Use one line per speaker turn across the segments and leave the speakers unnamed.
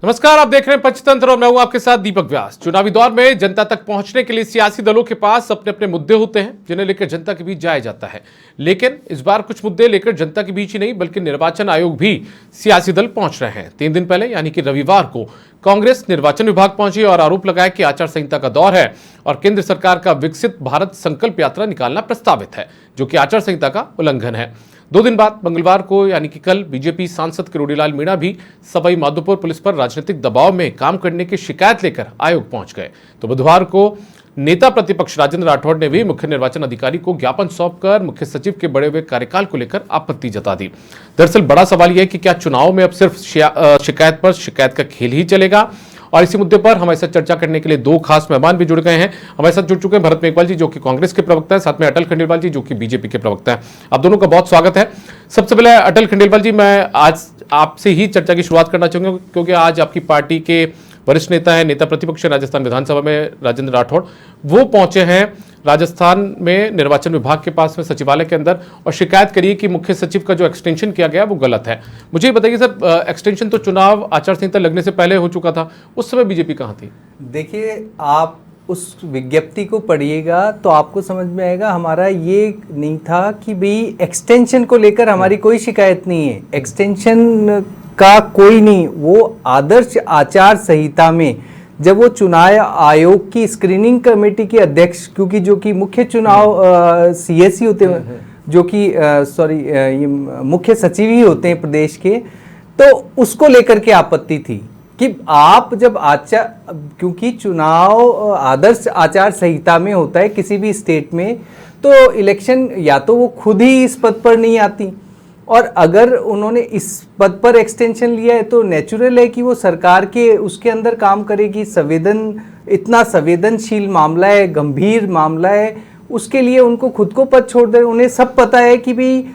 नमस्कार, आप देख रहे हैं पंचतंत्र और मैं हूं आपके साथ दीपक व्यास। चुनावी दौर में जनता तक पहुंचने के लिए सियासी दलों के पास अपने अपने मुद्दे होते हैं जिन्हें लेकर जनता के बीच जाया जाता है। लेकिन इस बार कुछ मुद्दे लेकर जनता के बीच ही नहीं बल्कि निर्वाचन आयोग भी सियासी दल पहुंच रहे हैं। 3 दिन पहले यानी कि रविवार को कांग्रेस निर्वाचन विभाग पहुंची और आरोप लगाया कि आचार संहिता का दौर है और केंद्र सरकार का विकसित भारत संकल्प यात्रा निकालना प्रस्तावित है, जो कि आचार संहिता का उल्लंघन है। 2 दिन बाद मंगलवार को यानी कि कल बीजेपी सांसद किरोड़ीलाल मीणा भी सवाई माधोपुर पुलिस पर राजनीतिक दबाव में काम करने की शिकायत लेकर आयोग पहुंच गए। तो बुधवार को नेता प्रतिपक्ष राजेंद्र राठौड़ ने भी मुख्य निर्वाचन अधिकारी को ज्ञापन सौंपकर मुख्य सचिव के बढ़े हुए कार्यकाल को लेकर आपत्ति जता दी। दरअसल बड़ा सवाल यह है कि क्या चुनाव में अब सिर्फ शिकायत पर शिकायत का खेल ही चलेगा। और इसी मुद्दे पर हमारे साथ चर्चा करने के लिए 2 खास मेहमान भी जुड़ गए हैं। हमारे साथ जुड़ चुके हैं भरत मेघवाल जी, जो कि कांग्रेस के प्रवक्ता है, साथ में अटल खंडेलवाल जी, जो कि बीजेपी के प्रवक्ता है। आप दोनों का बहुत स्वागत है। सबसे पहले अटल खंडेलवाल जी, मैं आज आपसे ही चर्चा की शुरुआत करना चाहूंगा क्योंकि आज आपकी पार्टी के वरिष्ठ नेता है, नेता प्रतिपक्ष राजस्थान विधानसभा में राजेंद्र राठौड़, वो पहुंचे हैं राजस्थान में निर्वाचन विभाग के पास में सचिवालय के अंदर और शिकायत करिए कि मुख्य सचिव का जो एक्सटेंशन किया गया वो गलत है। मुझे बताइए सर, एक्सटेंशन तो चुनाव आचार संहिता लगने से पहले हो चुका था, उस समय बीजेपी कहाँ थी?
देखिए, आप उस विज्ञप्ति को पढ़िएगा तो आपको समझ में आएगा। हमारा ये नहीं था कि भाई एक्सटेंशन को लेकर हमारी कोई शिकायत नहीं है, एक्सटेंशन का कोई नहीं। वो आदर्श आचार संहिता में जब वो चुनाव आयोग की स्क्रीनिंग कमेटी के अध्यक्ष, क्योंकि जो कि मुख्य चुनाव सीएससी होते हैं, जो कि ये मुख्य सचिव ही होते हैं प्रदेश के, तो उसको लेकर के आपत्ति थी कि आप जब क्योंकि चुनाव आदर्श आचार संहिता में होता है किसी भी स्टेट में, तो इलेक्शन या तो वो खुद ही इस पद पर नहीं आती, और अगर उन्होंने इस पद पर एक्सटेंशन लिया है तो नेचुरल है कि वो सरकार के उसके अंदर काम करेगी। इतना संवेदनशील मामला है, गंभीर मामला है, उसके लिए उनको खुद को पद छोड़ दे। उन्हें सब पता है कि भाई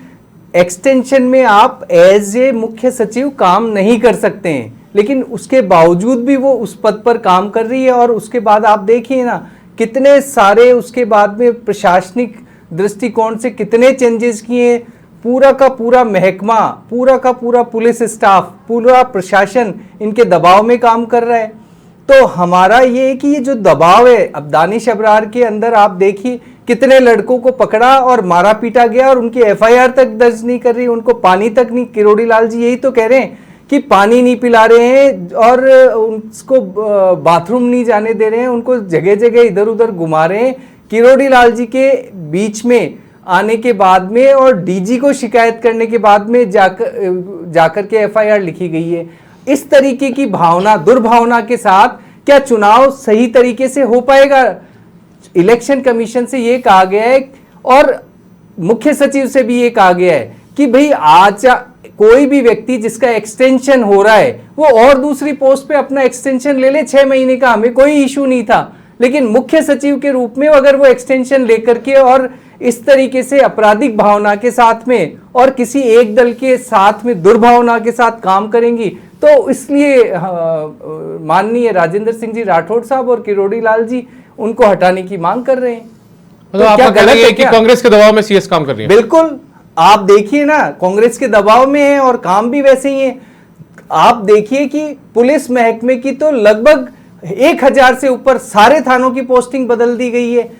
एक्सटेंशन में आप एज ए मुख्य सचिव काम नहीं कर सकते हैं, लेकिन उसके बावजूद भी वो उस पद पर काम कर रही है। और उसके बाद आप देखिए ना, कितने सारे उसके बाद में प्रशासनिक दृष्टिकोण से कितने चेंजेस किए। पूरा का पूरा महकमा, पूरा का पूरा पुलिस स्टाफ, पूरा प्रशासन इनके दबाव में काम कर रहा है। तो हमारा ये है कि ये जो दबाव है, अब दानिश अबरार के अंदर आप देखिए कितने लड़कों को पकड़ा और मारा पीटा गया और उनकी एफआईआर तक दर्ज नहीं कर रही, उनको पानी तक नहीं। किरोड़ीलाल जी यही तो कह रहे हैं कि पानी नहीं पिला रहे हैं और उसको बाथरूम नहीं जाने दे रहे हैं, उनको जगह जगह इधर उधर घुमा रहे हैं। किरोड़ीलाल जी के बीच में आने के बाद में और डीजी को शिकायत करने के बाद में जाकर के एफआईआर लिखी गई है। इस तरीके की भावना, दुर्भावना के साथ क्या चुनाव सही तरीके से हो पाएगा? इलेक्शन कमीशन से ये कहा गया है और मुख्य सचिव से भी ये कहा गया है कि भाई आज कोई भी व्यक्ति जिसका एक्सटेंशन हो रहा है वो और दूसरी पोस्ट पे अपना एक्सटेंशन ले ले, 6 महीने का, हमें कोई इशू नहीं था। लेकिन मुख्य सचिव के रूप में अगर वो एक्सटेंशन लेकर के और इस तरीके से आपराधिक भावना के साथ में और किसी एक दल के साथ में दुर्भावना के साथ काम करेंगी, तो इसलिए माननीय राजेंद्र सिंह जी राठौड़ साहब और किरोड़ीलाल जी उनको हटाने की मांग कर रहे हैं।
तो आप क्या गलत है कि कांग्रेस के दबाव में सीएस काम कर रही है?
बिल्कुल, आप देखिए ना, कांग्रेस के दबाव में है और काम भी वैसे ही है। आप देखिए कि पुलिस महकमे की तो लगभग 1000 से ऊपर सारे थानों की पोस्टिंग बदल दी गई है।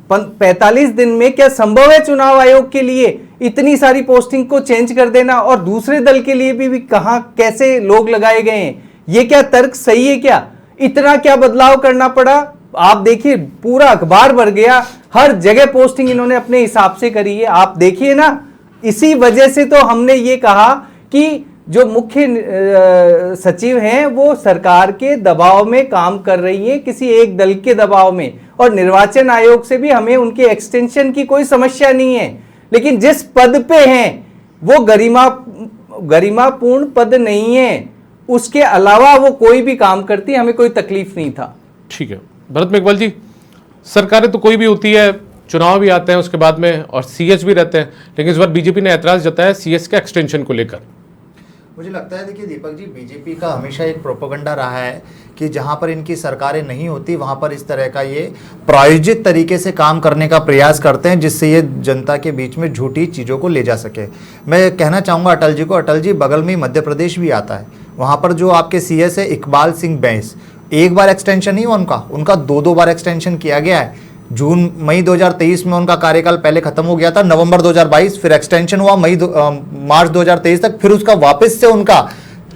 45 दिन में क्या संभव है चुनाव आयोग के लिए इतनी सारी पोस्टिंग को चेंज कर देना? और दूसरे दल के लिए भी कहां कैसे लोग लगाए गए हैं? ये क्या तर्क सही है? क्या इतना क्या बदलाव करना पड़ा? आप देखिए, पूरा अखबार भर गया, हर जगह पोस्टिंग इन्होंने अपने हिसाब से करी है। आप देखिए ना, इसी वजह से तो हमने ये कहा कि जो मुख्य सचिव हैं वो सरकार के दबाव में काम कर रही है, किसी एक दल के दबाव में। और निर्वाचन आयोग से भी हमें उनके एक्सटेंशन की कोई समस्या नहीं है, लेकिन जिस पद पे हैं वो गरिमापूर्ण पद नहीं है, उसके अलावा वो कोई भी काम करती, हमें कोई तकलीफ नहीं था।
ठीक है भरत मेघवाल जी, सरकारें तो कोई भी होती है, चुनाव भी आते हैं उसके बाद में और सीएस भी रहते हैं, लेकिन इस बार बीजेपी ने ऐतराज जताया सीएस के एक्सटेंशन को लेकर।
मुझे लगता है, देखिए दीपक जी, बीजेपी का हमेशा एक प्रोपेगेंडा रहा है कि जहां पर इनकी सरकारें नहीं होती वहां पर इस तरह का ये प्रायोजित तरीके से काम करने का प्रयास करते हैं जिससे ये जनता के बीच में झूठी चीज़ों को ले जा सके। मैं कहना चाहूँगा अटल जी को, अटल जी, बगल में मध्य प्रदेश भी आता है, वहाँ पर जो आपके CS है इकबाल सिंह बैंस, एक बार एक्सटेंशन नहीं हुआ उनका 2 बार एक्सटेंशन किया गया है। मई 2023 में उनका कार्यकाल पहले खत्म हो गया था, नवंबर 2022 फिर एक्सटेंशन हुआ मार्च 2023 तक, फिर उसका वापस से उनका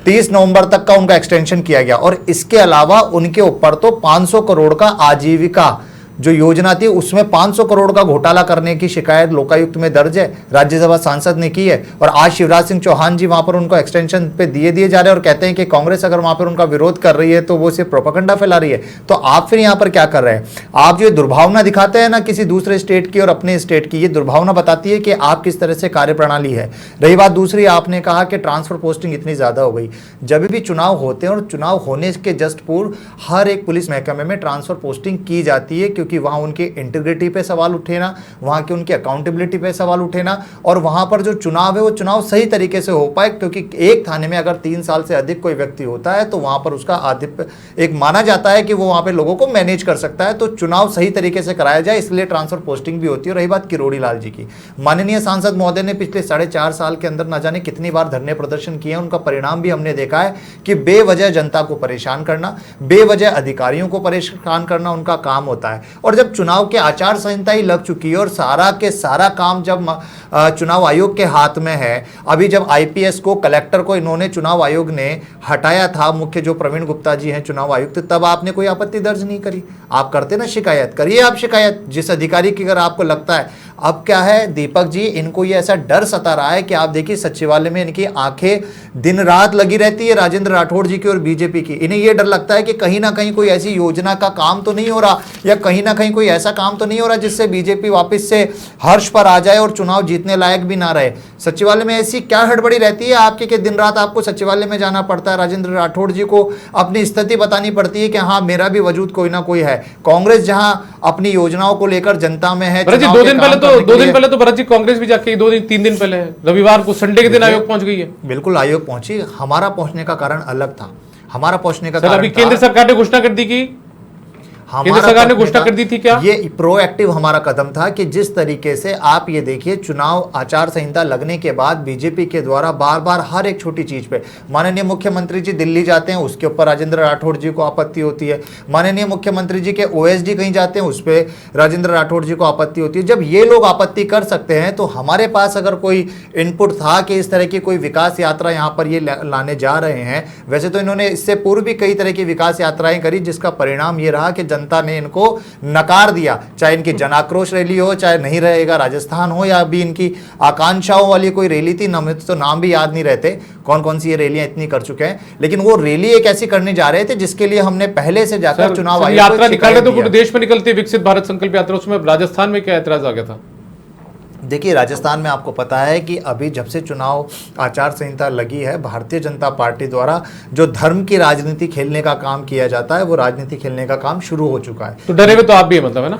30 नवंबर तक का उनका एक्सटेंशन किया गया। और इसके अलावा उनके ऊपर तो 500 करोड़ का आजीविका जो योजना थी उसमें 500 करोड़ का घोटाला करने की शिकायत लोकायुक्त में दर्ज है, राज्यसभा सांसद ने की है। और आज शिवराज सिंह चौहान जी वहां पर उनको एक्सटेंशन पे दिए जा रहे हैं और कहते हैं कि कांग्रेस अगर वहां पर उनका विरोध कर रही है तो वो सिर्फ प्रोपेगेंडा फैला रही है। तो आप फिर यहाँ पर क्या कर रहे हैं? आप जो दुर्भावना दिखाते हैं ना किसी दूसरे स्टेट की और अपने स्टेट की, ये दुर्भावना बताती है कि आप किस तरह से कार्यप्रणाली है। रही बात दूसरी, आपने कहा कि ट्रांसफर पोस्टिंग इतनी ज्यादा हो गई। जब भी चुनाव होते हैं और चुनाव होने के जस्ट पूर्व हर एक पुलिस महकमे में ट्रांसफर पोस्टिंग की जाती है, क्योंकि वहां उनकी इंटीग्रिटी पे सवाल उठे ना, वहां की उनकी अकाउंटेबिलिटी पे सवाल उठे ना, और वहां पर जो चुनाव है वो चुनाव सही तरीके से हो पाए। क्योंकि एक थाने में अगर 3 साल से अधिक कोई व्यक्ति होता है तो वहां पर उसका आधिपत्य एक माना जाता है कि वो वहां पे लोगों को मैनेज कर सकता है। तो चुनाव सही तरीके से कराया जाए, इसलिए ट्रांसफर पोस्टिंग भी होती है। रही बात किरोड़ी लाल जी की, माननीय सांसद महोदय ने पिछले 4.5 साल के अंदर न जाने कितनी बार धरने प्रदर्शन किए हैं। उनका परिणाम भी हमने देखा है कि बेवजह जनता को परेशान करना, बेवजह अधिकारियों को परेशान करना उनका काम होता है। और जब चुनाव के आचार संहिता ही लग चुकी है और सारा के सारा काम जब चुनाव आयोग के हाथ में है, अभी जब IPS को, कलेक्टर को इन्होंने चुनाव आयोग ने हटाया था, मुख्य जो प्रवीण गुप्ता जी हैं चुनाव आयुक्त, तब आपने कोई आपत्ति दर्ज नहीं करी। आप करते ना शिकायत, करिए आप शिकायत जिस अधिकारी की, अगर आपको लगता है। अब क्या है दीपक जी, इनको ये ऐसा डर सता रहा है कि आप देखिए सचिवालय में इनकी आंखें दिन रात लगी रहती है राजेंद्र राठौड़ जी की और बीजेपी की। इन्हें ये डर लगता है कि कहीं ना कहीं कोई ऐसी योजना का काम तो नहीं हो रहा, या कहीं ना कहीं कोई ऐसा काम तो नहीं हो रहा जिससे बीजेपी वापस से हर्ष पर आ जाए और चुनाव जीतने लायक भी ना रहे। सचिवालय में ऐसी क्या हड़बड़ी रहती है आपकी कि दिन रात आपको सचिवालय में जाना पड़ता है? राजेंद्र राठौड़ जी को अपनी स्थिति बतानी पड़ती है कि हाँ मेरा भी वजूद कोई ना कोई है। कांग्रेस जहां अपनी योजनाओं को लेकर जनता में है,
2 दिन पहले तो भरत जी कांग्रेस भी जाके 2-3 दिन पहले, रविवार को, संडे के दिन आयोग पहुंच गई है।
बिल्कुल आयोग पहुंची। हमारा पहुंचने का कारण अलग था। हमारा पहुंचने का कारण
अभी केंद्र सरकार ने घोषणा कर दी कि केंद्र सरकार ने घोषणा कर दी थी क्या?
ये प्रोएक्टिव हमारा कदम था कि जिस तरीके से आप ये देखिए चुनाव आचार संहिता लगने के बाद बीजेपी के द्वारा बार बार हर एक छोटी चीज पे, माननीय मुख्यमंत्री जी दिल्ली जाते हैं उसके ऊपर राजेंद्र राठौड़ जी को आपत्ति होती है, माननीय मुख्यमंत्री जी के OSD कहीं जाते हैं उस पर राजेंद्र राठौड़ जी को आपत्ति होती है। जब ये लोग आपत्ति कर सकते हैं तो हमारे पास अगर कोई इनपुट था कि इस तरह की कोई विकास यात्रा यहाँ पर ये लाने जा रहे हैं, वैसे तो इन्होंने इससे पूर्व भी कई तरह की विकास यात्राएं करी, जिसका परिणाम ये रहा कि जनता ने इनको नकार दिया। चाहे इनकी जन आक्रोश रैली हो, चाहे नहीं रहेगा राजस्थान हो, या अभी इनकी आकांक्षाओं वाली कोई रैली थी, तो नाम भी याद नहीं रहते कौन कौन सी ये रैलियां इतनी कर चुके हैं। लेकिन वो रैली एक ऐसी करने जा रहे थे जिसके लिए हमने पहले से जाकर चुनाव आयोग
यात्रा निकाल रहे तो पूरे देश में निकलती विकसित भारत संकल्प यात्रा, उसमें राजस्थान में क्या ऐतराज आ गया था?
देखिए राजस्थान में आपको पता है कि अभी जब से चुनाव आचार संहिता लगी है, भारतीय जनता पार्टी द्वारा जो धर्म की राजनीति खेलने का काम किया जाता है वो राजनीति खेलने का काम शुरू हो चुका है।
तो डरे हुए तो आप भी है, मतलब है ना?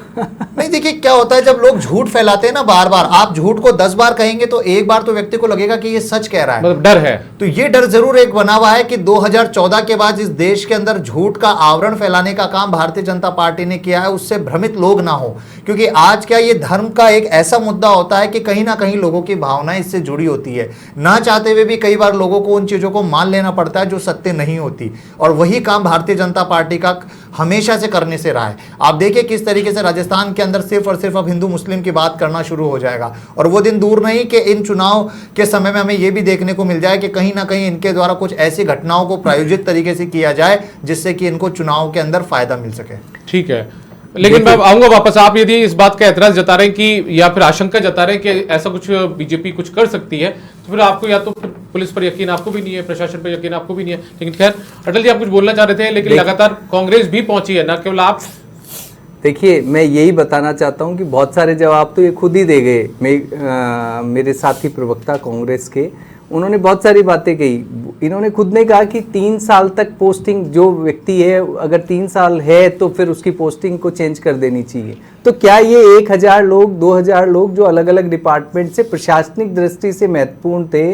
नहीं देखिए क्या होता है जब लोग झूठ फैलाते हैं ना, बार बार आप झूठ को 10 बार कहेंगे तो एक बार तो व्यक्ति को लगेगा कि ये सच कह रहा है,
मतलब डर है।
तो ये डर जरूर एक बना हुआ है कि 2014 के बाद इस देश के अंदर झूठ का आवरण फैलाने का काम भारतीय जनता पार्टी ने किया है, उससे भ्रमित लोग ना हो। क्योंकि आज क्या ये धर्म का एक ऐसा मुद्दा होता है कि कहीं ना कहीं लोगों की भावनाएं इससे जुड़ी होती है, ना चाहते हुए भी कई बार लोगों को उन चीजों को मान लेना पड़ता है जो सत्य नहीं होती। और वही काम भारतीय जनता पार्टी का हमेशा से करने से रहा है। आप देखिए किस तरीके से राजस्थान के अंदर सिर्फ और सिर्फ अब हिंदू मुस्लिम की बात करना शुरू हो जाएगा, और वो दिन दूर नहीं कि इन चुनाव के समय में हमें यह भी देखने को मिल जाए कि कहीं ना कहीं इनके द्वारा कुछ ऐसी घटनाओं को प्रायोजित तरीके से किया जाए जिससे कि इनको चुनाव के अंदर फायदा मिल सके।
ठीक है, लेकिन मैं आऊंगा वापस। आप यदि इस बात का एतराज जता रहे हैं कि या फिर आशंका जता रहे हैं कि ऐसा कुछ बीजेपी कुछ कर सकती है, तो फिर आपको या तो पुलिस पर यकीन आपको भी नहीं है, प्रशासन पर यकीन आपको भी नहीं है। लेकिन खैर अटल जी आप कुछ बोलना चाह रहे थे, लेकिन लगातार कांग्रेस भी पहुंची है, ना केवल आप।
देखिए मैं यही बताना चाहता हूं कि बहुत सारे जवाब तो ये खुद ही दे गए। मेरे साथी प्रवक्ता कांग्रेस के, उन्होंने बहुत सारी बातें कही। इन्होंने खुद ने कहा कि 3 साल तक पोस्टिंग जो व्यक्ति है, अगर 3 साल है तो फिर उसकी पोस्टिंग को चेंज कर देनी चाहिए। तो क्या ये 1000 लोग 2000 लोग जो अलग अलग डिपार्टमेंट से प्रशासनिक दृष्टि से महत्वपूर्ण थे,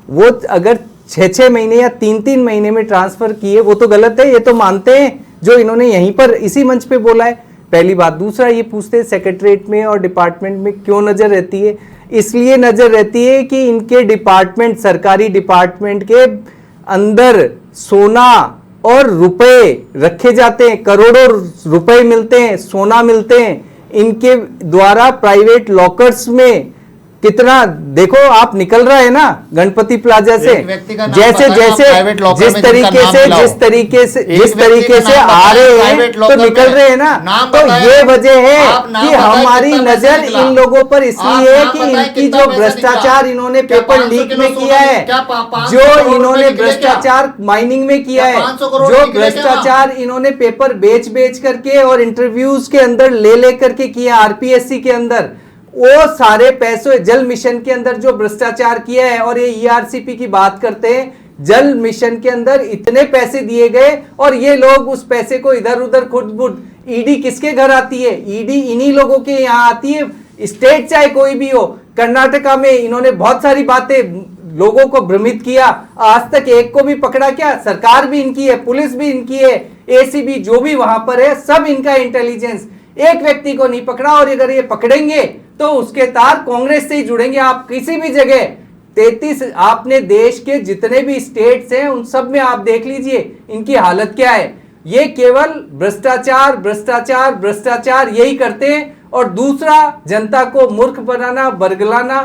वो अगर 6-6 महीने या 3-3 महीने में ट्रांसफर किए, वो तो गलत है, ये तो मानते हैं जो इन्होंने यहीं पर इसी मंच पे बोला है। पहली बात। दूसरा ये पूछते हैं सेक्रेटरीट में और डिपार्टमेंट में क्यों नजर रहती है? इसलिए नजर रहती है कि इनके डिपार्टमेंट, सरकारी डिपार्टमेंट के अंदर सोना और रुपए रखे जाते हैं, करोड़ों रुपए मिलते हैं, सोना मिलते हैं इनके द्वारा प्राइवेट लॉकर्स में। कितना देखो, आप निकल रहे हैं ना गणपति प्लाजा से, जैसे जैसे जिस तरीके से आ रहे हैं तो निकल रहे हैं ना, तो ये वजह है कि हमारी नजर इन लोगों पर इसलिए है कि इनकी जो भ्रष्टाचार इन्होंने पेपर लीक में किया है, जो इन्होंने भ्रष्टाचार माइनिंग में किया है, जो भ्रष्टाचार इन्होंने पेपर बेच बेच करके और इंटरव्यूज के अंदर ले करके किया आरपीएससी के अंदर, वो सारे पैसों, जल मिशन के अंदर जो भ्रष्टाचार किया है, और ये ईआरसीपी की बात करते हैं, जल मिशन के अंदर इतने पैसे दिए गए और ये लोग उस पैसे को इधर उधर खुद ईडी किसके घर आती है? ईडी इन्हीं लोगों के यहाँ आती है, स्टेट चाहे कोई भी हो। कर्नाटका में इन्होंने बहुत सारी बातें लोगों को भ्रमित किया, आज तक एक को भी पकड़ा क्या? सरकार भी इनकी है, पुलिस भी इनकी है, एसीबी जो भी वहां पर है सब इनका इंटेलिजेंस, एक व्यक्ति को नहीं पकड़ा। और अगर ये पकड़ेंगे तो उसके तार कांग्रेस से ही जुड़ेंगे। आप किसी भी जगह 33 आपने देश के जितने भी स्टेट्स हैं उन सब में आप देख लीजिए इनकी हालत क्या है। ये केवल भ्रष्टाचार भ्रष्टाचार भ्रष्टाचार यही करते हैं। और दूसरा, जनता को मूर्ख बनाना, बरगलाना।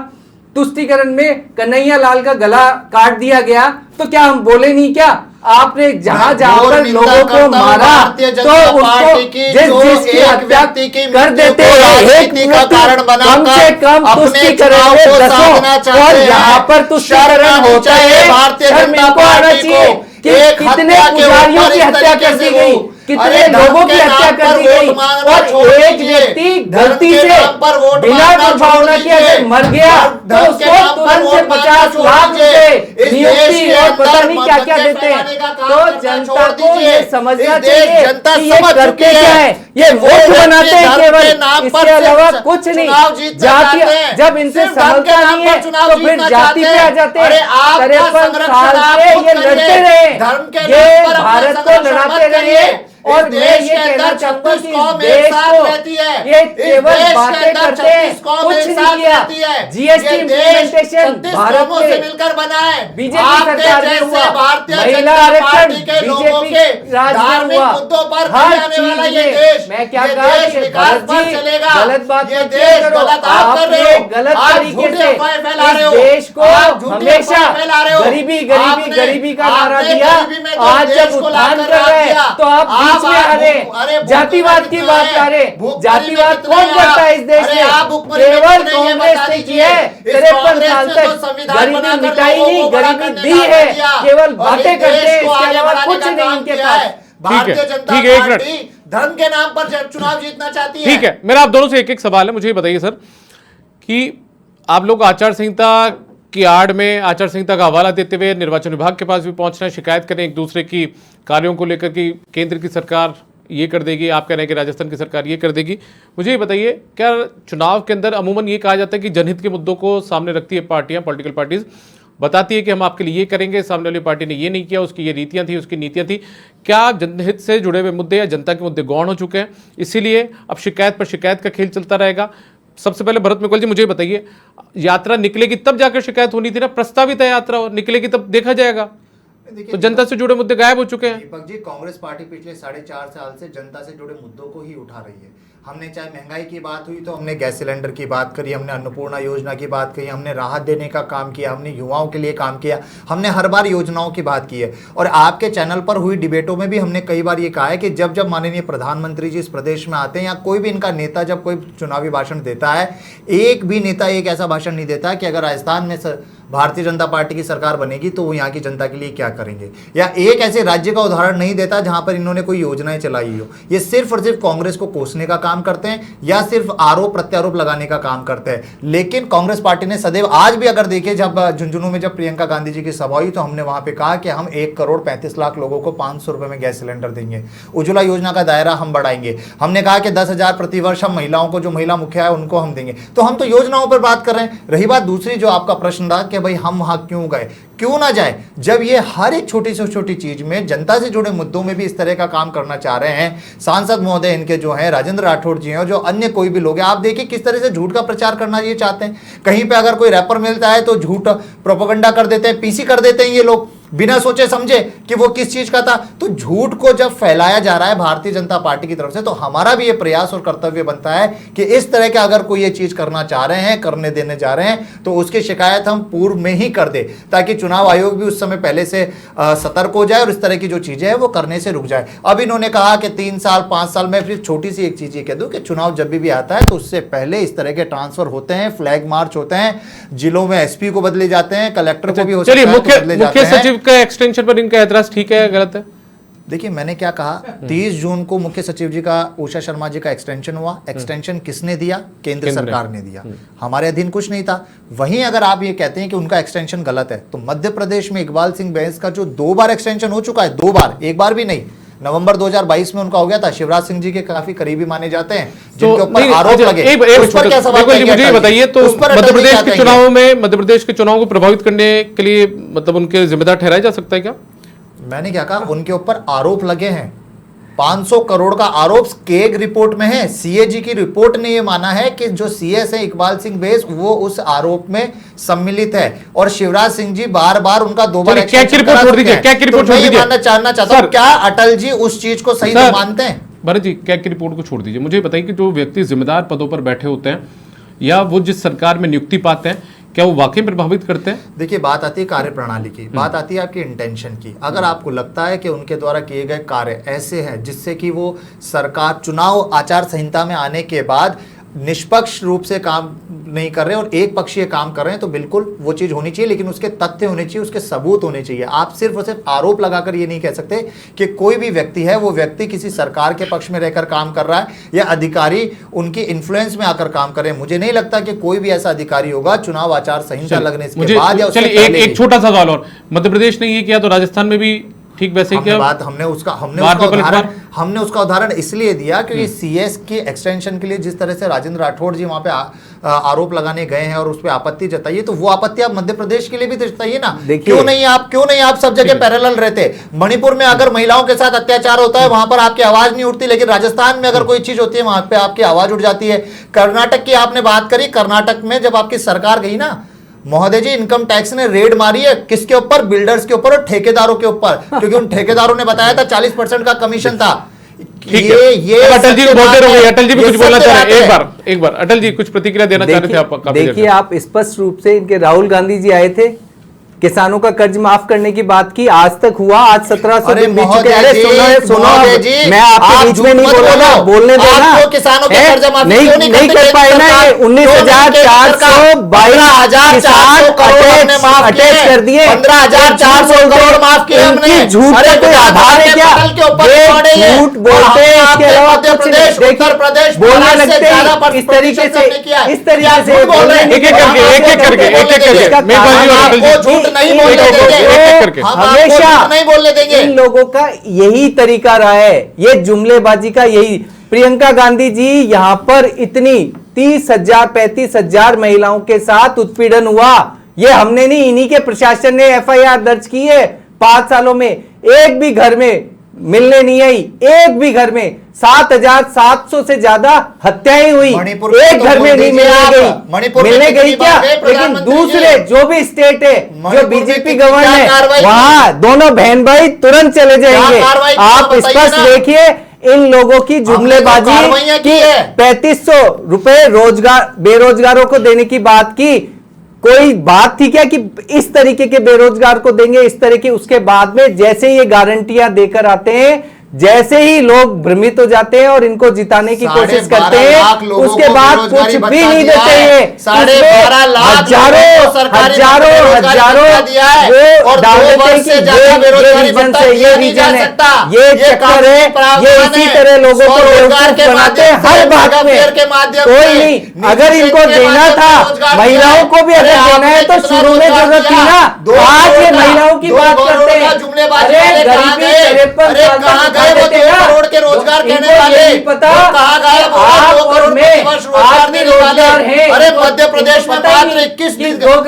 तुष्टीकरण में कन्हैया लाल का गला काट दिया गया तो क्या हम बोले नहीं क्या? आपने जहां जहां पर लोगों को मारा तो उसको जिसकी हत्या कर देते हैं, एक कम से कम तुष्टीकरण में दसों, और यहाँ पर तुष्टीकरण होता है। शर्म इनको आना चाहिए कि कितने पुजारियों की हत्या कर दी गई, कितने लोगों की हत्या कर दी गई, और एक व्यक्ति गलती से बिना दुर्भावना के अगर मर गया तो उसको तुरंत से 50 लाख रुपए नियुक्ति और पता नहीं क्या क्या देते हैं। तो जनता को ये समझना चाहिए कि ये करते क्या है, ये वोट बनाते हैं केवल, इसके अलावा कुछ नहीं। जाति जब इनसे समझता नहीं है तो फिर जाति पे आ जाते हैं। 53 साल से ये लड़ते रहे, ये भारत को लड़ाते रहे। और मैं ये कहना चाहूंगा कि देश को ये केवल बातें करते हैं, कुछ नहीं किया। जीएसटी इम्प्लीमेंटेशन भारत से मिलकर बना है, बीजेपी सरकार ने हुआ, महिला आरक्षण बीजेपी राज में हुआ, हर चीज में। मैं क्या कहा कि भारत जी गलत बात मत करो, आप लोग गलत तरीके से इस देश को हमेशा गरीबी गरीबी गरीबी का नारा दिया। आज जब उत्थान कर रहे हैं तो आप में आ रहे, जातिवाद की बात कर रहे। जातिवाद कौन करता है इस देश में? केवल कांग्रेस ने किया है। 53 साल तक गरीबी मिटाई नहीं, गरीबी दी है, केवल बातें करते हैं, इसके अलावा कुछ नहीं इनके पास।
भारतीय जनता पार्टी धर्म के नाम पर चुनाव जीतना चाहती है।
ठीक है, मेरा आप दोनों से एक एक सवाल है। मुझे बताइए सर कि आप लोग आचार संहिता की आड़ में आचार संहिता का हवाला देते हुए निर्वाचन विभाग के पास भी पहुंचना, शिकायत करें एक दूसरे की कार्यों को लेकर कि केंद्र की सरकार ये कर देगी, आप कह रहे हैं कि राजस्थान की सरकार ये कर देगी। मुझे ये बताइए, क्या चुनाव के अंदर अमूमन ये कहा जाता है कि जनहित के मुद्दों को सामने रखती है पार्टियां, पॉलिटिकल पार्टीज बताती है कि हम आपके लिए ये करेंगे, सामने वाली पार्टी ने ये नहीं किया, उसकी ये रीतियां थी, उसकी नीतियां थी। क्या जनहित से जुड़े हुए मुद्दे या जनता के मुद्दे गौण हो चुके हैं, इसीलिए अब शिकायत पर शिकायत का खेल चलता रहेगा? सबसे पहले भरत मित्तल जी मुझे बताइए, यात्रा निकलेगी तब जाकर शिकायत होनी थी ना, प्रस्तावित है यात्रा और निकलेगी तब देखा जाएगा। तो जनता से जुड़े मुद्दे गायब हो चुके हैं।
दीपक जी, कांग्रेस पार्टी पिछले 4.5 साल से जनता से जुड़े मुद्दों को ही उठा रही है। हमने चाहे महंगाई की बात हुई तो हमने गैस सिलेंडर की बात करी, हमने अन्नपूर्णा योजना की बात करी, हमने राहत देने का काम किया, हमने युवाओं के लिए काम किया, हमने हर बार योजनाओं की बात की है। और आपके चैनल पर हुई डिबेटों में भी हमने कई बार ये कहा है कि जब जब माननीय प्रधानमंत्री जी इस प्रदेश में आते हैं या कोई भी इनका नेता जब कोई चुनावी भाषण देता है, एक भी नेता एक ऐसा भाषण नहीं देता कि अगर राजस्थान में भारतीय जनता पार्टी की सरकार बनेगी तो वो यहाँ की जनता के लिए क्या करेंगे, या एक ऐसे राज्य का उदाहरण नहीं देता जहां पर इन्होंने कोई योजनाएं चलाई हो। ये सिर्फ और सिर्फ कांग्रेस को कोसने का काम करते हैं या सिर्फ आरोप प्रत्यारोप लगाने का काम करते हैं। लेकिन कांग्रेस पार्टी ने सदैव, आज भी अगर देखें, जब झुंझुनू में जब प्रियंका गांधी जी की सभा हुई तो हमने वहां पे कहा कि हम 1,35,00,000 लोगों को 500 रुपए में गैस सिलेंडर देंगे, उज्ज्वला योजना का दायरा हम बढ़ाएंगे, हमने कहा कि 10,000 प्रतिवर्ष हम महिलाओं को, जो महिला मुखिया है उनको हम देंगे। तो हम तो योजनाओं पर बात कर रहे हैं। रही बात दूसरी जो आपका प्रश्न था कि भाई हम वहां क्यों गए, क्यों ना जाए, जब ये हर एक छोटी से छोटी चीज में जनता से जुड़े मुद्दों में भी इस तरह का काम करना चाह रहे हैं। सांसद महोदय इनके जो हैं राजेंद्र राठौड़ जी हैं और जो अन्य कोई भी लोग हैं, आप देखिए किस तरह से झूठ का प्रचार करना ये चाहते हैं। कहीं पे अगर कोई रैपर मिलता है तो झूठ प्रोपेगेंडा कर देते हैं, पीसी कर देते हैं ये लोग। बिना सोचे समझे कि वो किस चीज का था। तो झूठ को जब फैलाया जा रहा है भारतीय जनता पार्टी की तरफ से, तो हमारा भी ये प्रयास और कर्तव्य बनता है कि इस तरह के अगर कोई ये चीज करना चाह रहे हैं, करने देने जा रहे हैं, तो उसकी शिकायत हम पूर्व में ही कर दे, ताकि चुनाव आयोग भी उस समय पहले से सतर्क हो जाए और इस तरह की जो चीजें हैं वो करने से रुक जाए। अब इन्होंने कहा कि 3 साल 5 साल में, फिर छोटी सी एक चीज ये कह दूं कि चुनाव जब भी आता है तो उससे पहले इस तरह के ट्रांसफर होते हैं, फ्लैग मार्च होते हैं, जिलों में एसपी को बदले जाते हैं, कलेक्टर को भी हो सकता है तो बदले जाते हैं।
मुख्य सचिव का एक्सटेंशन पर इनका एतराज ठीक है या गलत है?
देखिए मैंने क्या कहा, 30 जून को मुख्य सचिव जी का, उषा शर्मा जी का एक्सटेंशन हुआ। एक्सटेंशन किसने दिया? केंद्र सरकार ने दिया, हमारे अधीन कुछ नहीं था। वहीं अगर आप ये कहते हैं कि उनका एक्सटेंशन गलत है, तो मध्य प्रदेश में इकबाल सिंह बैंस का जो 2 बार एक्सटेंशन हो चुका है, 2 बार, एक बार भी नहीं, नवंबर 2022 में उनका हो गया था। शिवराज सिंह जी के काफी करीबी माने जाते हैं, जिनके ऊपर आरोप लगे। उस पर क्या सवाल
मुझे ये बताइए, तो मध्य प्रदेश के चुनाव में, मध्य प्रदेश के चुनाव को प्रभावित करने के लिए मतलब उनके जिम्मेदार ठहराया जा सकता है क्या?
मैंने क्या कहा, उनके ऊपर आरोप लगे हैं, 500 करोड़ का आरोप केग रिपोर्ट में है। सीएजी की रिपोर्ट ने यह माना है कि जो सीएस है इकबाल सिंह बैंस, वो उस आरोप में सम्मिलित है, और शिवराज सिंह जी बार बार उनका 2 बार
क्या की रिपोर्ट छोड़ दीजिए, क्या की रिपोर्ट छोड़ दीजिए,
जानना चाहता हूं क्या अटल जी उस चीज को सही से मानते हैं?
भरत जी, क्या की रिपोर्ट को छोड़ दीजिए, मुझे बताइए कि जो व्यक्ति जिम्मेदार पदों पर बैठे होते हैं या वो जिस सरकार में नियुक्ति पाते हैं, क्या वो वाकई प्रभावित करते हैं?
देखिए बात आती है कार्य प्रणाली की, बात आती है आपकी इंटेंशन की। अगर आपको लगता है कि उनके द्वारा किए गए कार्य ऐसे हैं जिससे कि वो सरकार चुनाव आचार संहिता में आने के बाद निष्पक्ष रूप से काम नहीं कर रहे और एक पक्षीय काम कर रहे हैं, तो बिल्कुल वो चीज होनी चाहिए, लेकिन उसके तथ्य होने चाहिए, उसके सबूत होने चाहिए। आप सिर्फ और सिर्फ आरोप लगाकर ये नहीं कह सकते कि कोई भी व्यक्ति है, वो व्यक्ति किसी सरकार के पक्ष में रहकर काम कर रहा है या अधिकारी उनकी इन्फ्लुएंस में आकर काम कर रहे हैं। मुझे नहीं लगता कि कोई भी ऐसा अधिकारी होगा चुनाव आचार संहिता लगने के बाद या उससे पहले।
एक छोटा सा सवाल और, मध्य प्रदेश ने ये किया तो राजस्थान में भी ठीक वैसे क्या?
हमने उसका उदाहरण इसलिए दिया क्योंकि सीएस की एक्सटेंशन के लिए जिस तरह से राजेंद्र राठौड़ जी वहां पे आरोप लगाने गए हैं और उस पर आपत्ति जताइए, तो वो आपत्ति आप मध्य प्रदेश के लिए भी जताइए ना। क्यों नहीं आप सब जगह पैरेलल रहते? मणिपुर में अगर महिलाओं के साथ अत्याचार होता है वहां पर आपकी आवाज नहीं उठती, लेकिन राजस्थान में अगर कोई चीज होती है वहां पे आपकी आवाज उठ जाती है। कर्नाटक की आपने बात करी, कर्नाटक में जब आपकी सरकार गई ना महोदय जी, इनकम टैक्स ने रेड मारी है किसके ऊपर? बिल्डर्स के ऊपर और ठेकेदारों के ऊपर, क्योंकि उन ठेकेदारों ने बताया था 40% का कमीशन था। ये
अटल जी को बोलते रहोगे, अटल जी भी कुछ बोलना चाह रहे हैं। एक बार अटल जी कुछ प्रतिक्रिया देना चाह रहे थे आप।
देखिए आप स्पष्ट रूप से इनके राहुल गांधी जी आए थे, किसानों का कर्ज माफ करने की बात की, आज तक हुआ, आज 1700 दिन बीत चुके। अरे सुनो मैं आपके बीच में नहीं बोला ना, बोलने देना।
किसानों का कर्ज माफ
नहीं कर पाए ना, ये 19,422 किसान अटैच कर दिए,
15,400 करोड़ माफ किए हमने।
झूठ का कोई आधार है क्या? झूठ बोलते हैं, इसके अलावा कुछ नहीं। उत्तर प्रदेश बोलने लगते हैं इस तरीके से बोल रहे हैं,
एक एक करके
नहीं बोलने देंगे,
हमेशा
नहीं बोलने देंगे।
इन लोगों का यही तरीका रहा है, ये जुमलेबाजी का यही। प्रियंका गांधी जी यहाँ पर इतनी 30,000 35,000 महिलाओं के साथ उत्पीड़न हुआ, ये हमने नहीं, इन्हीं के प्रशासन ने एफआईआर दर्ज की है। 5 सालों में एक भी घर में मिलने नहीं आई, एक भी घर में 7,700 से ज्यादा हत्याएं हुई, एक घर में नहीं मिलने गई क्या? लेकिन दूसरे जो भी स्टेट है, जो बीजेपी गवर्नमेंट है, वहां दोनों बहन भाई तुरंत चले जाएंगे। आप स्पष्ट देखिए इन लोगों की जुमलेबाजी की 3500 रुपए रोजगार बेरोजगारों को देने की बात की, कोई बात थी क्या कि इस तरीके के बेरोजगार को देंगे इस तरह की? उसके बाद में जैसे ये गारंटियां देकर आते हैं, जैसे ही लोग भ्रमित हो जाते हैं और इनको जिताने की कोशिश करते हैं, उसके बाद कुछ भी नहीं देते हैं। हजारों वो डाल देते हैं कि ये रीजन है, ये चक्कर है, ये इसी तरह लोगों को बेवकूफ बनाते हैं हर बात में। कोई नहीं, अगर इनको देना था, महिलाओं को भी अगर देना है तो शुरू में जरूरत थी ना। आज ये महिलाओं की बात करते हैं, अरे गरीबी 53
करोड़ के रोजगार कहने वाले
पता
कहां गए?
आप और मैं आदमी रोजगार है।
अरे मध्य प्रदेश में मात्र 21
लोगों को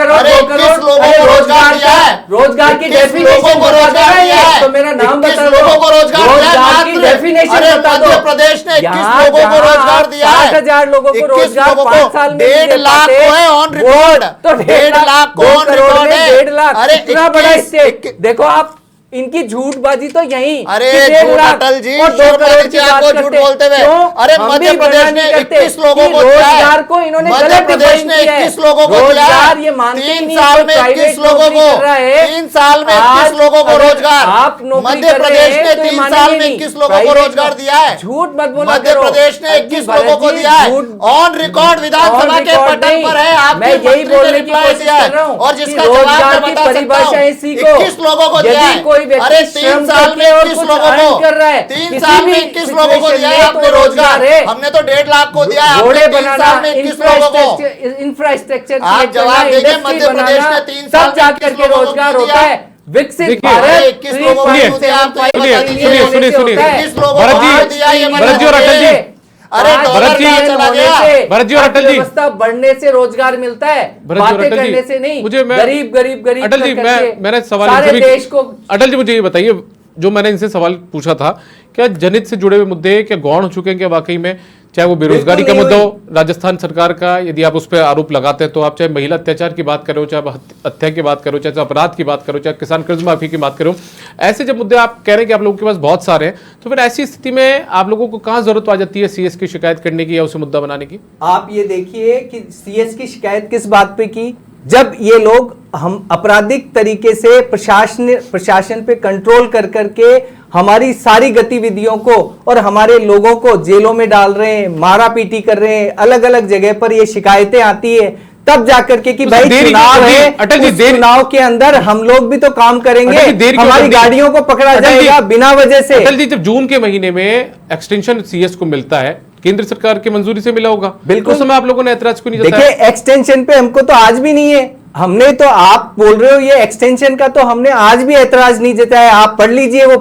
रोजगार दिया है। रोजगार की डेफिनेशन
को रोजगार दिया है,
तो मेरा नाम बता दो।
लोगों को रोजगार
की डेफिनेशन बता दो।
मध्य प्रदेश ने 21
यहाँ
लोगों को
जहाँ
रोजगार दिया है,
60,000 लोगों को
21
रोजगार
लोगों
5
को,
साल में नहीं
1.5
दे
लाख
पाते।
को है ऑन
वो
रिकॉर्ड,
तो
1.5 लाख को
2
ऑन
करोड़
रिकॉर्ड
में
है।
1.5 लाख,
अरे
इतना बड़ा
21
स्टेट। देखो आप, इनकी झूठबाजी तो यही।
अरे
कि 1.5
झूठ
लाख
अटल जी,
और 2
शर्म
करोड़
आनी
की
चाहिए
बात
आपको झूठ
करते।
बोलते हुए।
क्यों?
अरे
हम
मध्य
भी
प्रदेश
गणना
ने
नहीं करते
21 लोगों
कि
को दिया है।
रोजगार को इन्होंने
मध्य
गलत
प्रदेश
define
ने
किया है।
21 लोगों को दिया
रोजगार
है।
ये मानते ही
3
नहीं,
साल
कोई
में
private
21 लोगों
नौकरी
को,
कर रहा है।
3 साल में
आज
21 लोगों को
अगर
रोजगार।
आप नौकरी
मध्य
कर रहे
प्रदेश
हैं
ने
तो ये
3
मानेंगे
साल में
नहीं।
21 लोगों को
Private
रोजगार दिया है।
झूठ मत बोला
मध्य
करो।
प्रदेश ने 21 लोगों को दिया है, ऑन रिकॉर्ड विधानसभा के पटल पर है। आपके
मैं यही
मंत्री ने
बोलने की
रिप्लाई
कोशिश
दिया है
कर रहा हूं
और
कि
जिसका जवाब
रोजगार
मैं
की
बता सकता
परिभाषा
हूं।
इसी को
21 लोगों को दिया है।
यदि कोई व्यक्ति
अरे
श्रम
3 साल में
करके और
21
कुछ
लोगों
earn
को,
कर रहा है,
3
किसी
साल
भी
में 21 लोगों को दिया है
situation में
आपने
तो
रोजगार।
है।
हमने तो 1.5 लाख को दिया है,
रोडे
आपने 3
बनाना,
साल में 21 लोगों को।
इंफ्रास्ट्रक्चर
आप जवाब देंगे, मध्य प्रदेश ने 3 साल
तब
में
जाकर
21
के
लोगों को
रोजगार
दिया।
होता है। विकसित
देखिए,
भारत
अरे 21 लोगों को
सुनिए,
दिया, आप तो ये
सुनिए,
बता दीजिए।
सुनिए, सुनिए।
21 लोगों
भरत
को
जी,
दिया ये बता
भरत जी और अटल जी।
दीजिए। अरे डॉलर
जी,
कहाँ चला गया?
भरत जी और अटल जी।
अर्थव्यवस्था बढ़ने से रोजगार मिलता है,
भरत जी और
बातें
अटल जी,
करने से नहीं।
मुझे
गरीब
अटल जी, मैंने सवाल
सारे
इनसे भी-
देश को।
अटल जी मुझे ये बताइए, जो मैंने इनसे सवाल पूछा था, क्या जनहित से जुड़े हुए मुद्दे क्या गौण हो चुके हैं क्या वाकई में? चाहे वो बेरोजगारी का
बिल्कुल
मुद्दा
नहीं
हो, राजस्थान सरकार का यदि आप उस पर आरोप लगाते हैं तो आप चाहे महिला अत्याचार की बात करो, चाहे हत्या की बात करो, चाहे अपराध की बात करो, चाहे किसान कर्ज माफी की बात करो, ऐसे जब मुद्दे आप कह रहे हैं कि आप लोगों के पास बहुत सारे हैं, तो फिर ऐसी स्थिति में आप लोगों को कहाँ जरूरत आ जाती है सीएस की शिकायत करने की या उसे मुद्दा बनाने की?
आप ये देखिए कि सीएस की शिकायत किस बात पे की, जब ये लोग हम आपराधिक तरीके से प्रशासन पे कंट्रोल कर करके हमारी सारी गतिविधियों को और हमारे लोगों को जेलों में डाल रहे हैं, मारा पीटी कर रहे हैं, अलग अलग जगह पर ये शिकायतें आती है, तब जाकर के कि
तो
भाई
देरी
चुनाव
क्यों?
है,
अटल जी,
उस
देरी-
चुनाव के अंदर हम लोग भी तो काम करेंगे,
अटल जी, देरी क्यों
हमारी
कर दी?
गाड़ियों को पकड़ा
अटल जी,
जाएगा बिना वजह से।
अटल जी, जब जून के महीने में एक्सटेंशन सीएस को मिलता है, केंद्र सरकार की मंजूरी से मिला होगा,
बिल्कुल।
उस समय आप लोगों ने ऐतराज क्यों नहीं जताया?
देखिए, एक्सटेंशन पे हमको तो आज भी नहीं है, हमने तो, आप बोल रहे हो ये एक्सटेंशन का, तो हमने आज भी ऐतराज नहीं जताया। आप पढ़ लीजिए वो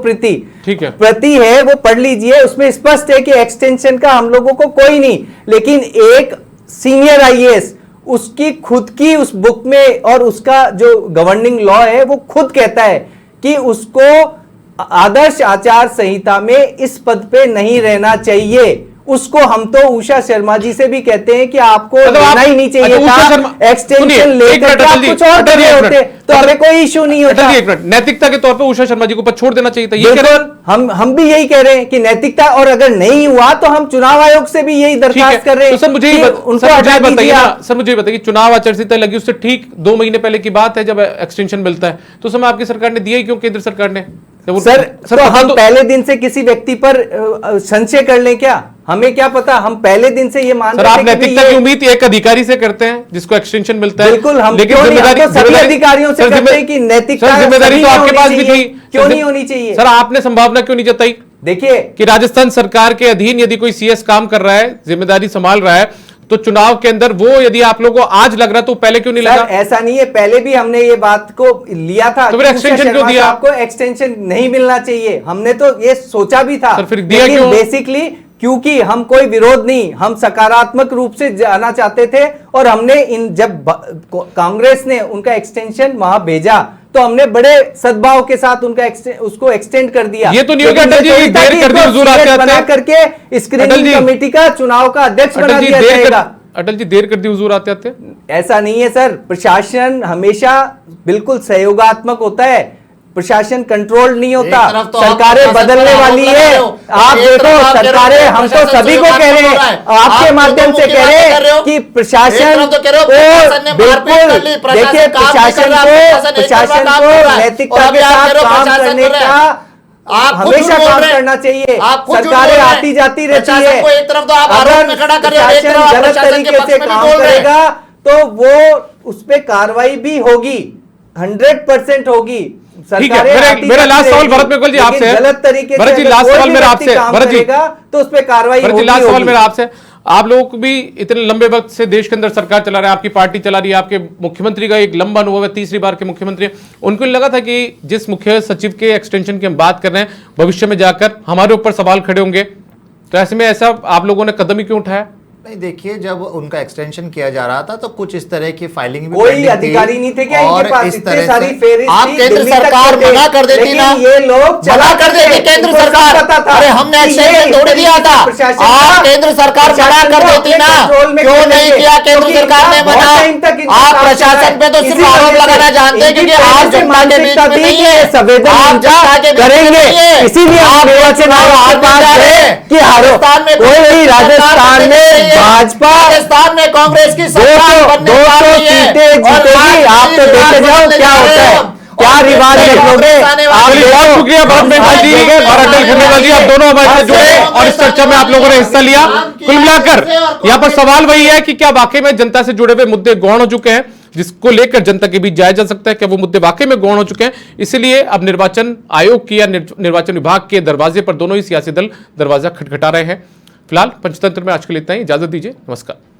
ठीक है।
प्रति है वो पढ़ लीजिए, उसमें स्पष्ट है कि एक्सटेंशन का हम लोगों को कोई नहीं, लेकिन एक सीनियर आईएएस उसकी खुद की उस बुक में और उसका जो गवर्निंग लॉ है वो खुद कहता है कि उसको आदर्श आचार संहिता में इस पद पे नहीं रहना चाहिए। उसको हम तो उषा शर्मा जी से भी कहते हैं कि आपको रहना ही नहीं चाहिए था, एक्सटेंशन लेकर के आप कुछ और कर रहे होते तो हमें कोई इशू नहीं होता।
एक मिनट, नैतिकता के तौर पे उषा शर्मा जी को पद छोड़ देना चाहिए था, ये कह रहे हैं?
बिल्कुल, हम भी यही कह रहे हैं कि नैतिकता, और अगर नहीं हुआ तो हम चुनाव आयोग से भी यही दरखास्त कर रहे हैं।
तो सर मुझे
उनको हटा
बताइए
दीजिए
ना,
आप।
सर मुझे बताइए, चुनाव आचार संहिता लगी उससे ठीक 2 महीने पहले की बात है जब एक्सटेंशन मिलता है, तो समय आपकी सरकार ने दिया ही क्यों, केंद्र सरकार ने?
सर तो हम पहले दिन से किसी व्यक्ति पर संशय कर लें क्या? हमें क्या पता, हम पहले दिन से ये मानते
सर,
थे
आप
कि
नैतिकता
ये-
की उम्मीद एक अधिकारी से करते हैं जिसको एक्सटेंशन मिलता है।
बिल्कुल, हम
लेकिन
क्यों नहीं, हम तो सभी अधिकारियों से
सर,
करते हैं कि नैतिकता
सर, जिम्मेदारी
सभी
तो
में
आपके
होनी
पास भी
चाहिए।
थी,
क्यों
सर,
नहीं होनी चाहिए?
सर आपने संभावना क्यों नहीं जताई
देखिए
कि राजस्थान सरकार के अधीन यदि कोई सीएस काम कर रहा है, जिम्मेदारी संभाल रहा है, तो चुनाव के अंदर वो यदि आप लोगों को आज लग रहा तो पहले क्यों नहीं
सर,
लगा?
ऐसा नहीं है, पहले भी हमने ये बात को लिया था
तो फिर
कि
एक्सटेंशन
उषा
क्यों
शर्मा
दिया?
साहब को एक्सटेंशन नहीं मिलना चाहिए, हमने तो ये सोचा भी था।
सर, फिर दिया
लेकिन
क्यों?
बेसिकली क्योंकि हम कोई विरोध नहीं, हम सकारात्मक रूप से जाना चाहते थे, और हमने जब कांग्रेस ने उनका एक्सटेंशन वहां भेजा तो हमने बड़े सद्भाव के साथ उसको एक्सटेंड कर दिया।
ये तो नहीं होगा अटल जी, देर कर दी हुजूर आते आते।
बना करके स्क्रीनिंग कमेटी का चुनाव का अध्यक्ष बना दिया जाएगा।
अटल जी देर कर दी हुजूर आते आते।
ऐसा नहीं है सर, प्रशासन हमेशा बिल्कुल सहयोगात्मक होता है, प्रशासन कंट्रोल नहीं होता,
एक तरफ तो आप
सरकारें
प्रशासन
बदलने
पर आरोप
वाली
लगा
है।
रहे हो,
आप
एक
देखो,
तरफ आप कह रहे हो
सरकारें, हम तो
प्रशासन
सभी को कह रहे
सहयोगात्मक हो रहा
हैं,
है।
आपके
आप
माध्यम
लोगों
से
की
कह
बातें
रहे
कर रहे हो।
हैं कि
एक
प्रशासन
तरफ तो कह रहे हो प्रशासन ने मारपीट कर ली, प्रशासन
देखिए,
काम नहीं कर रहा, प्रशासन एक तरफा काम कर रहा है।
नैतिकता
और अभी
के
आप
साथ
कह रहे हो
काम
प्रशासन
करने
कर रहा है।
का
आप खुद
हमेशा
झूठ बोल
काम
रहे हैं।
करना चाहिए।
आप खुद झूठ बोल
सरकारें
रहे हैं।
आती जाती रहती
प्रशासन
है,
को एक तरफ तो आप
अगर
आरोप में खड़ा कर रहे हो, एक तरफ आप
गलत
प्रशासन के
तरीके
पक्ष
से
में भी
काम
बोल रहे हैं।
करेगा तो वो उस पे कार्रवाई भी होगी, 100% होगी।
ठीक है, मेरा लास्ट सवाल भरत मेघवाल जी आपसे है।
गलत तरीके
भरत जी,
से
लास्ट
कोई
सवाल
भी
मेरा
व्यक्ति
आपसे,
काम
भरत जी,
करेगा तो उस पे कार्रवाई
भरत जी,
होगी।
लास्ट सवाल
होगी।
मेरा आपसे, आप लोग भी इतने लंबे वक्त से देश के अंदर सरकार चला रहे हैं, आपकी पार्टी चला रही है, आपके मुख्यमंत्री का एक लंबा अनुभव है, तीसरी बार के मुख्यमंत्री हैं। उनको लगा था कि जिस मुख्य सचिव के एक्सटेंशन की हम बात कर रहे हैं, भविष्य में जाकर हमारे ऊपर सवाल खड़े होंगे, तो ऐसे में ऐसा आप लोगों ने कदम ही क्यों उठाया?
नहीं, देखिए जब उनका एक्सटेंशन किया जा रहा था तो कुछ इस तरह की फाइलिंग भी
कोई
pending थी।
अधिकारी नहीं थे क्या
और
इनके पास?
इस
इतनी
तरह
सारी
से
फेरिस्त
आप
थी,
केंद्र
दिल्ली तक
सरकार
करते।
मना कर देती
लेकिन
ना,
ये लोग
मना
चलाते
कर देती
थे,
केंद्र
इनको सब
सरकार।
पता था
अरे हमने
कि ये
एक्सटेंशन थोड़ी दिया था,
प्रशासन
आप
का-
केंद्र सरकार मना
प्रशासन
कर
को
देती
अपने
ना,
कंट्रोल में
क्यों
कर
नहीं
लेंगे।
किया केंद्र
क्योंकि
सरकार ने
बहुत
मना?
टाइम तक इनका
आप
काम
प्रशासन
चला
पे तो
है।
सिर्फ
इसी
आरोप
वजह से
लगाना जानते हैं,
इनकी
क्योंकि
पहले
आप
से
जनता के बीच
मानसिकता
में
थी
नहीं
कि
है,
संवेदन
आप
इनका
जनता के बीच में
करेंगे।
नहीं है।
इसीलिए
आप
हम निर्वाचन
चुनाव
आयोग के
हारने
पास
जा रहे
गए
हैं।
कि हारो
राजस्थान में
कोई
कांग्रेस की
राजस्थान
सरकार
में
बनने जा रही है।
भाजपा
राजस्थान में कांग्रेस की सरकार बनने जा
200
रही है।
सीटें
और
जीतेगी।
आज
आप तो
की
देखते
रिवाज
जाओ
बदलने
क्या
जा रहे
होता
हैं
है,
हम।
क्या
और
रिवाज
फिर से
देख लोगे
कांग्रेस आने वाली
आप
है।
चलिए, बहुत
देखो।
शुक्रिया भरत मेहता जी और अटल खंडेलवाल जी, आप दोनों हमारे साथ जुड़े और इस चर्चा में आप लोगों ने हिस्सा लिया। कुल मिलाकर यहाँ पर सवाल वही है कि क्या वाकई में जनता से जुड़े हुए मुद्दे गौण हो चुके हैं, जिसको लेकर जनता के बीच जाया जा सकता है, क्या वो मुद्दे वाकई में गौण हो चुके हैं? इसलिए अब निर्वाचन आयोग की या निर्वाचन विभाग के दरवाजे पर दोनों ही सियासी दल दरवाजा खटखटा रहे हैं। फिलहाल पंचतंत्र में आज के लिए इतना ही, इजाजत दीजिए, नमस्कार।